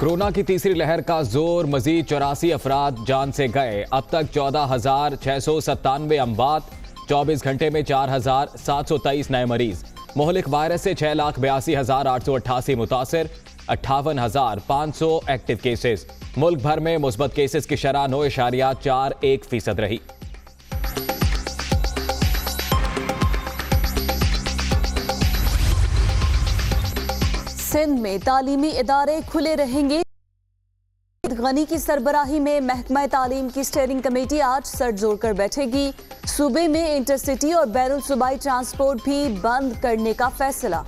Corona की तीसरी लहर का जोर, मजीद 84 अफराद जान से गए। अब तक 14,697 अमवात, 24 घंटे में 4,723 नए मरीज। मोहलिक वायरस से 6,82,888 मुतासिर, 58,500 एक्टिव केसेस। मुल्क भर में मुस्बत केसेस की शरह 9.41% रही। सिंध में तालीमी इदारे खुले रहेंगे। गनी की सरबराही में महकमा तालीम की स्टीयरिंग कमेटी आज सर जोड़कर बैठेगी। सूबे में इंटरसिटी और बैरुल सूबाई ट्रांसपोर्ट भी बंद करने का फैसला।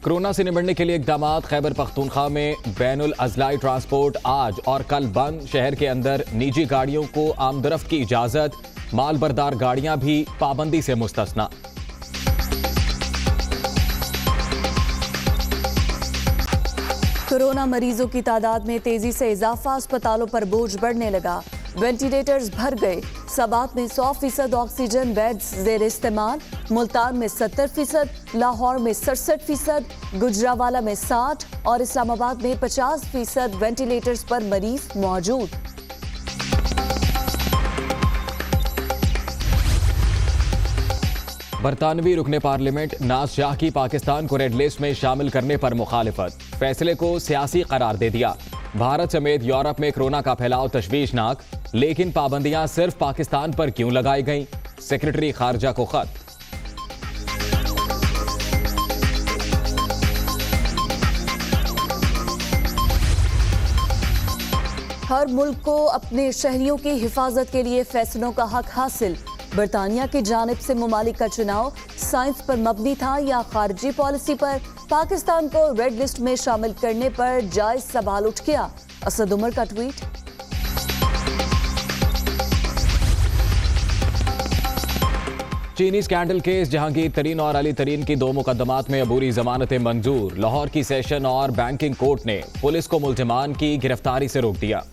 कोरोना से निपटने के लिए इकदाम। खैबर पख्तूनख्वा में बैनुल अजलाई ट्रांसपोर्ट आज और कल बंद। शहर के अंदर निजी गाड़ियों को आमदरफ्त की इजाजत, माल बरदार गाड़ियां भी पाबंदी से मुस्तस्ना। कोरोना मरीजों की तादाद में तेजी से इजाफा, अस्पतालों पर बोझ बढ़ने लगा। वेंटिलेटर्स भर गए। सबात में 100% ऑक्सीजन बेड्स जेर इस्तेमाल। मुल्तान में 70%, लाहौर में 67%, गुजरावाला में 60% और इस्लामाबाद में 50% वेंटिलेटर्स पर मरीज मौजूद। बरतानवी रुकने पार्लियामेंट नाज शाह की पाकिस्तान को रेड लिस्ट में शामिल करने पर मुखालिफत, फैसले को सियासी करार दे दिया। भारत समेत यूरोप में कोरोना का फैलाव तशवीशनाक, लेकिन पाबंदियां सिर्फ पाकिस्तान पर क्यों लगाई गईं? सेक्रेटरी खारजा को खत। हर मुल्क को अपने शहरियों की हिफाजत के लिए फैसलों का हक हासिल। बरतानिया की जानिब से ममालिक का चुनाव साइंस पर मबनी था या खारजी पॉलिसी पर? पाकिस्तान को रेड लिस्ट में शामिल करने पर जायज सवाल उठ गया। असद उमर का ट्वीट। चीनी स्कैंडल केस, जहांगीर तरीन और अली तरीन की 2 मुकदमात में अबूरी जमानतें मंजूर। लाहौर की सेशन और बैंकिंग कोर्ट ने पुलिस को मुल्जिमान की गिरफ्तारी से रोक दिया।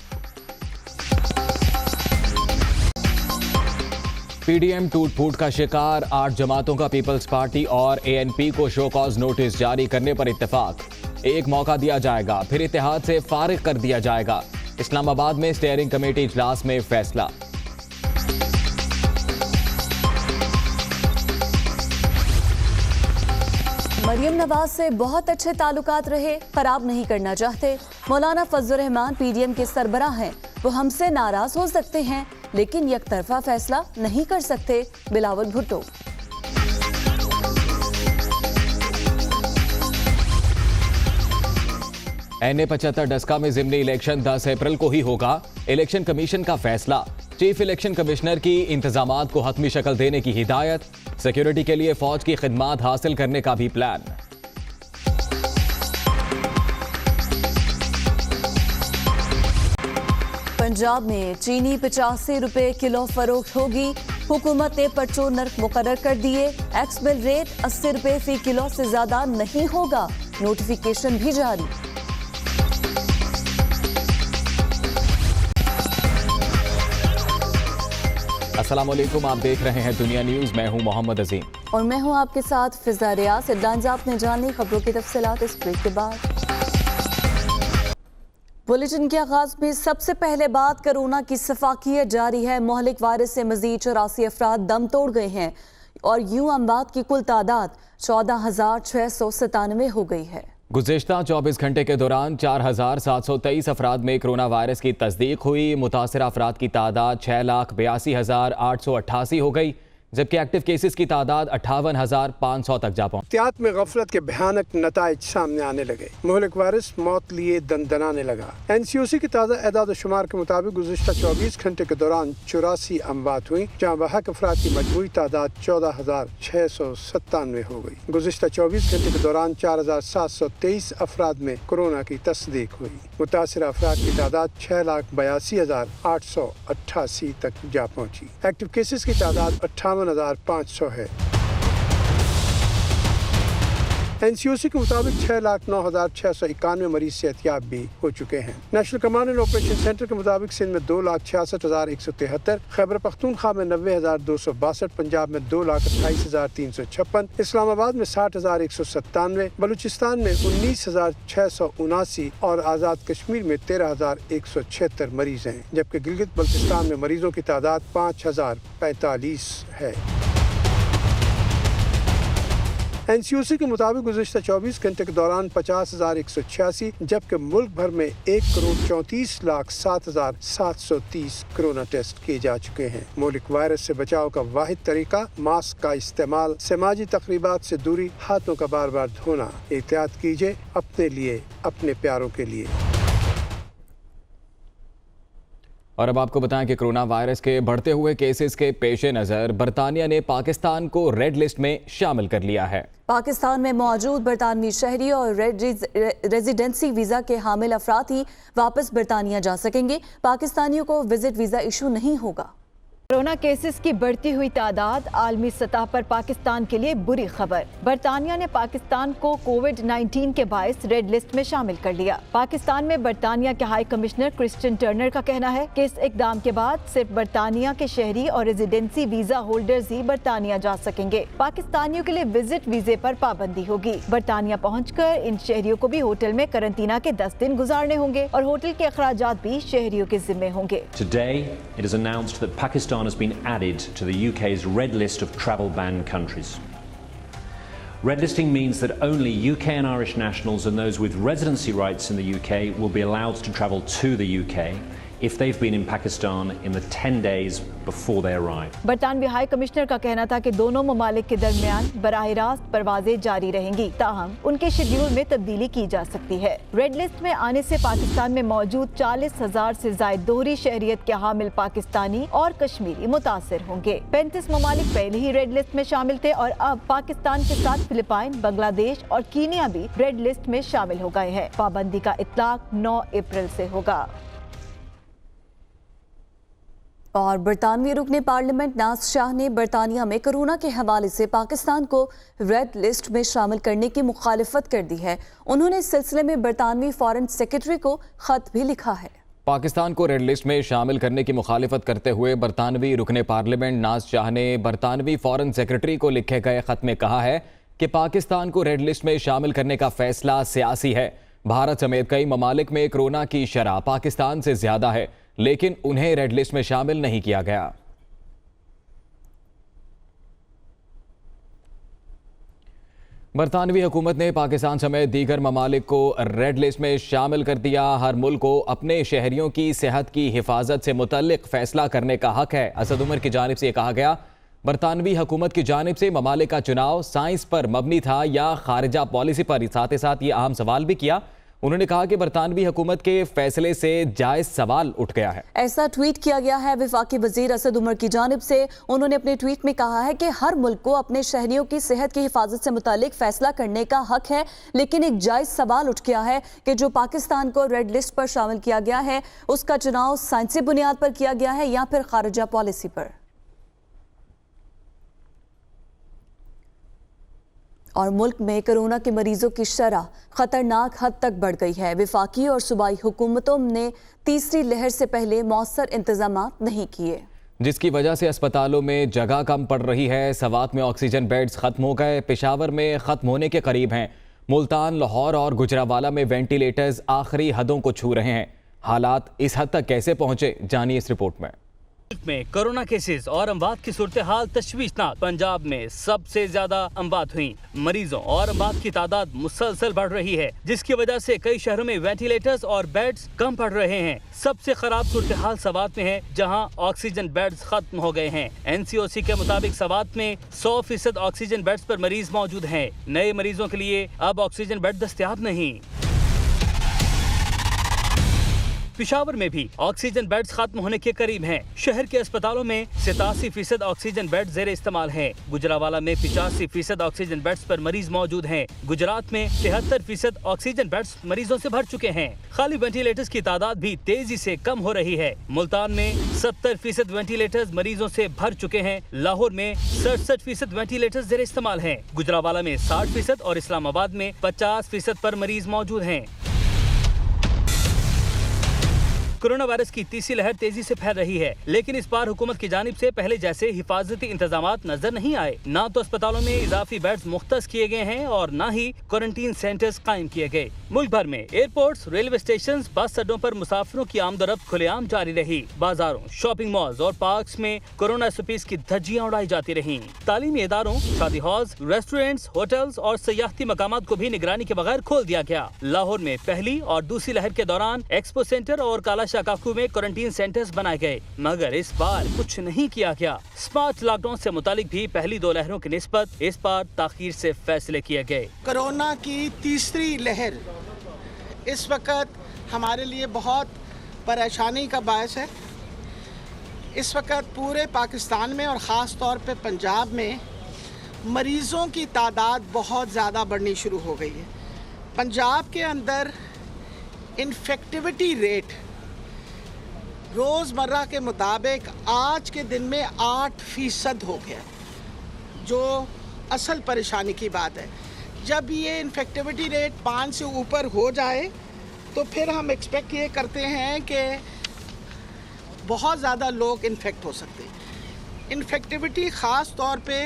पीडीएम टूट फूट का शिकार, 8 जमातों का पीपल्स पार्टी और एएनपी को शो कॉज नोटिस जारी करने पर इत्तेफाक। एक मौका दिया जाएगा, फिर इत्तेहाद से फारिग कर दिया जाएगा। इस्लामाबाद में स्टीयरिंग कमेटी इजलास में फैसला। मरियम नवाज से बहुत अच्छे ताल्लुकात रहे, खराब नहीं करना चाहते। मौलाना फजल रहमान पीडीएम के सरबराह हैं, वो हमसे नाराज हो सकते हैं लेकिन एक तरफा फैसला नहीं कर सकते। बिलावल भुट्टो। NA-75 डस्का में ज़िमनी इलेक्शन 10 अप्रैल को ही होगा। इलेक्शन कमीशन का फैसला। चीफ इलेक्शन कमिश्नर की इंतजामात को हतमी शक्ल देने की हिदायत। सिक्योरिटी के लिए फौज की खिदमात हासिल करने का भी प्लान। पंजाब में चीनी 85 रुपए किलो फरोख्त होगी। हुकूमत ने पेट्रोल नर्क मुकर्रर कर दिए। एक्स मिल रेट 80 रुपए फी किलो से ज्यादा नहीं होगा। नोटिफिकेशन भी जारी। अस्सलाम वालेकुम, आप देख रहे हैं दुनिया न्यूज। मैं हूं मोहम्मद अजीम और मैं हूं आपके साथ फिजा रियाज। हेडलाइंस आपने जानी, खबरों की तफसीलात इस ब्रेक के बाद। बुलेटिन के आगाज में सबसे पहले बात कोरोना की सफाकियत जारी है। मोहलिक वायरस से मजीद 84 अफराद दम तोड़ गए हैं और यूं अमवात की कुल तादाद 14,697 हो गई है। गुज़िश्ता 24 घंटे के दौरान 4,723 अफराद में कोरोना वायरस की तस्दीक हुई। मुतासिर अफराद की तादाद 6,82,888 हो गई, जबकि एक्टिव केसेस की तादाद 58,500 तक जा पहुंची। एहतियात में गफलत के भयानक नताइज सामने आने लगे। मुहलिक वायरस मौत लिए दंदनाने लगा। NCOC की ताज़ा एदाद शुमार के मुताबिक गुज़िश्ता 24 घंटे के दौरान 84 अमवात हुई, जहाँ बहक अफराद की मजमूई तादाद 14,697 हो गई। गुज़िश्ता 24 घंटे के दौरान 4,723 अफराद में कोरोना की तस्दीक हुई। मुतासिर अफराद की तादाद 6,82,888 तक जा पहुँची। एक्टिव केसेस की तादाद 58,500 है। NCOC के मुताबिक 6,09,691 मरीज सेहतियाब भी हो चुके हैं। National command and operation centre के मुताबिक सिंध में 2,66,173, खैबर पख्तूनख्वा में 90,262, पंजाब में 2,28,356, इस्लामाबाद में 60,197, बलूचिस्तान में 19,679 और आज़ाद कश्मीर में 13,176 मरीज हैं, जबकि गिलगित बल्तिस्तान में मरीजों की तादाद 5,045 है। NCOC के मुताबिक गुज़िश्ता 24 घंटे के दौरान 50,186, जबकि मुल्क भर में 1,34,07,730 कोरोना टेस्ट किए जा चुके हैं। मुल्क वायरस से बचाव का वाहिद तरीका मास्क का इस्तेमाल, समाजी तकरीबात से दूरी, हाथों का बार बार धोना। एहतियात कीजिए, अपने लिए, अपने प्यारों के लिए। और अब आपको बताएं कि कोरोना वायरस के बढ़ते हुए केसेस के पेश नज़र बरतानिया ने पाकिस्तान को रेड लिस्ट में शामिल कर लिया है। पाकिस्तान में मौजूद बरतानवी शहरी और रेजिडेंसी वीज़ा के हामिल अफराद ही वापस बरतानिया जा सकेंगे। पाकिस्तानियों को विजिट वीज़ा इशू नहीं होगा। कोरोना केसेस की बढ़ती हुई तादाद आलमी सतह पर पाकिस्तान के लिए बुरी खबर। बरतानिया ने पाकिस्तान को कोविड-19 के बायस रेड लिस्ट में शामिल कर लिया। पाकिस्तान में बरतानिया के हाई कमिश्नर क्रिस्टियन टर्नर का कहना है कि इस इकदाम के बाद सिर्फ बरतानिया के शहरी और रेजिडेंसी वीजा होल्डर्स ही बरतानिया जा सकेंगे। पाकिस्तानियों के लिए विजिट वीजे पर पाबंदी होगी। बरतानिया पहुँचकर इन शहरियों को भी होटल में करंतना के 10 दिन गुजारने होंगे और होटल के अखराजात भी शहरियों के जिम्मे होंगे। Today, it is announced that Pakistan has been added to the UK's red list of travel banned countries. Red listing means that only UK and Irish nationals and those with residency rights in the UK will be allowed to travel to the UK if they've been in Pakistan in the 10 days before they arrive. बरतानवी high commissioner का कहना था कि दोनों ममालिक के दरमियान बराह रास्त परवाजें जारी रहेंगी, ताहम उनके शेड्यूल में तब्दीली की जा सकती है। रेड लिस्ट में आने से पाकिस्तान में मौजूद 40,000 से ज्यादा दोहरी शहरियत के हामिल पाकिस्तानी और कश्मीरी मुतासिर होंगे। 35 ममालिक पहले ही रेड लिस्ट में शामिल थे और अब पाकिस्तान के साथ फिलिपाइन, बांग्लादेश और कीनिया भी रेड लिस्ट में शामिल हो गए हैं। पाबंदी का इत्लाक 9 अप्रैल से होगा। और बरतानवी रुकने पार्लियामेंट नाज शाह ने बरतानिया में कोरोना के हवाले से पाकिस्तान को रेड लिस्ट में शामिल करने की मुखालिफत कर दी है। उन्होंने इस सिलसिले में बरतानवी फॉरेन सेक्रेटरी को खत भी लिखा है। पाकिस्तान को रेड लिस्ट में शामिल करने की मुखालिफत करते हुए बरतानवी रुकने पार्लियामेंट नाज शाह ने बरतानवी फॉरेन सेक्रेटरी को लिखे गए खत में कहा है कि पाकिस्तान को रेड लिस्ट में शामिल करने का फैसला सियासी है। भारत समेत कई ममालिक में कोरोना की शरह पाकिस्तान से ज्यादा है, लेकिन उन्हें रेड लिस्ट में शामिल नहीं किया गया। बरतानवी हुकूमत ने पाकिस्तान समेत दीगर ममालिक को रेड लिस्ट में शामिल कर दिया। हर मुल्क को अपने शहरियों की सेहत की हिफाजत से मुतल्लिक फैसला करने का हक है। असद उमर की जानिब से कहा गया, बरतानवी हुकूमत की जानिब से ममालिक का चुनाव साइंस पर मबनी था या खारिजा पॉलिसी पर। साथ ही साथ ये अहम सवाल भी किया। उन्होंने कहा कि बरतानवी हुकूमत के फैसले से जायज सवाल उठ गया है। ऐसा ट्वीट किया गया है वफाकी वजीर असद उमर की जानिब से। उन्होंने अपने ट्वीट में कहा है कि हर मुल्क को अपने शहरियों की सेहत की हिफाजत से मुतालिक फैसला करने का हक है, लेकिन एक जायज सवाल उठ गया है कि जो पाकिस्तान को रेड लिस्ट पर शामिल किया गया है उसका चुनाव साइंसी बुनियाद पर किया गया है या फिर खारिजा पॉलिसी पर। और मुल्क में कोरोना के मरीजों की शरह खतरनाक हद तक बढ़ गई है। वफाकी और सूबाई हुकूमतों ने तीसरी लहर से पहले मौसर इंतजाम नहीं किए, जिसकी वजह से अस्पतालों में जगह कम पड़ रही है। सवात में ऑक्सीजन बेड्स खत्म हो गए, पेशावर में खत्म होने के करीब हैं। मुल्तान, लाहौर और गुजरावाला में वेंटिलेटर्स आखिरी हदों को छू रहे हैं। हालात इस हद तक कैसे पहुंचे, जानिए इस रिपोर्ट में। में कोरोना केसेस और अमवात की सूरत हाल तशवीशनाक। पंजाब में सबसे ज्यादा अमवात हुई। मरीजों और अमवात की तादाद मुसलसल बढ़ रही है, जिसकी वजह से कई शहरों में वेंटिलेटर्स और बेड्स कम पड़ रहे हैं। सबसे खराब सूरत हाल सवात में है, जहां ऑक्सीजन बेड्स खत्म हो गए हैं। NCOC के मुताबिक सवात में 100% ऑक्सीजन बेड्स पर मरीज मौजूद हैं। नए मरीजों के लिए अब ऑक्सीजन बेड दस्तयाब नहीं। पिशावर में भी ऑक्सीजन बेड्स खत्म होने के करीब हैं। शहर के अस्पतालों में 87% ऑक्सीजन बेड जेर इस्तेमाल हैं। गुजरावाला में 85% ऑक्सीजन बेड्स पर मरीज मौजूद हैं। गुजरात में 73% ऑक्सीजन बेड्स मरीजों से भर चुके हैं। खाली वेंटिलेटर्स की तादाद भी तेजी से कम हो रही है। मुल्तान में 70% वेंटिलेटर्स मरीजों से भर चुके हैं। लाहौर में 67% वेंटिलेटर्स जेर इस्तेमाल हैं। गुजरावाला में 60% और इस्लामाबाद में 50% पर मरीज मौजूद हैं। कोरोना वायरस की तीसरी लहर तेजी से फैल रही है, लेकिन इस बार हुकूमत की जानिब से पहले जैसे हिफाजती इंतजामात नजर नहीं आए। ना तो अस्पतालों में इजाफी बेड्स मुख्तस किए गए हैं और न ही क्वारंटीन सेंटर्स कायम किए गए। मुल्क भर में एयरपोर्ट्स, रेलवे स्टेशन, बस अड्डों पर मुसाफिरों की आमदोरफ्त खुलेआम जारी रही। बाजारों, शॉपिंग मॉल्स और पार्क्स में कोरोना SOPs की धज्जियां उड़ाई जाती रहीं। तालीमी इदारों, शादी हॉल्स, रेस्टोरेंट्स, होटल्स और सयाहती मकामात को भी निगरानी के बगैर खोल दिया गया। लाहौर में पहली और दूसरी लहर के दौरान एक्सपो सेंटर और काला शाकाफू में क्वारंटीन सेंटर्स बनाए गए, मगर इस बार कुछ नहीं किया गया। स्मार्ट लॉकडाउन से मुतालिक भी पहली दो लहरों की निस्बत इस बार ताखीर से फैसले किए गए। कोरोना की तीसरी लहर इस वक्त हमारे लिए बहुत परेशानी का बायस है। इस वक्त पूरे पाकिस्तान में और ख़ास तौर पे पंजाब में मरीज़ों की तादाद बहुत ज़्यादा बढ़नी शुरू हो गई है। पंजाब के अंदर इन्फेक्टिविटी रेट रोज़मर्रा के मुताबिक आज के दिन में 8% हो गया, जो असल परेशानी की बात है। जब ये इन्फेक्टिविटी रेट 5 से ऊपर हो जाए तो फिर हम एक्सपेक्ट ये करते हैं कि बहुत ज़्यादा लोग इन्फेक्ट हो सकते हैं। इन्फेक्टिविटी ख़ास तौर पे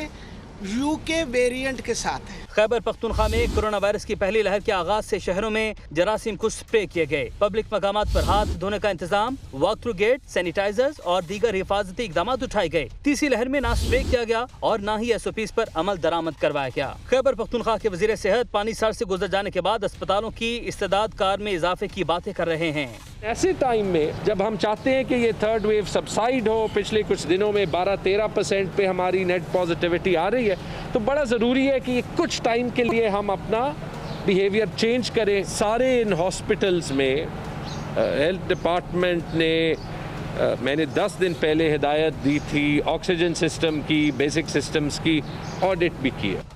UK वेरिएंट के साथ है। खैबर पख्तूनख्वा में कोरोना वायरस की पहली लहर के आगाज से शहरों में जरासीम कुछ स्प्रे किए गए। पब्लिक मकामात पर हाथ धोने का इंतजाम, वॉक थ्रू गेट, सैनिटाइजर्स और दीगर हिफाजती इकदाम उठाए गए। तीसरी लहर में ना स्प्रे किया गया और ना ही SOPs पर अमल दरामद करवाया गया। खैबर पख्तूनख्वा के वजीर सेहत पानी सर से गुजर जाने के बाद अस्पतालों की इस्तेदाद कार में इजाफे की बातें कर रहे हैं। ऐसे टाइम में जब हम चाहते हैं कि ये थर्ड वेव सबसाइड हो, पिछले कुछ दिनों में 12-13% पे हमारी नेट पॉजिटिविटी आ रही है, तो बड़ा ज़रूरी है कि कुछ टाइम के लिए हम अपना बिहेवियर चेंज करें। सारे इन हॉस्पिटल्स में हेल्थ डिपार्टमेंट ने मैंने 10 दिन पहले हिदायत दी थी ऑक्सीजन सिस्टम की, बेसिक सिस्टम्स की ऑडिट भी की है।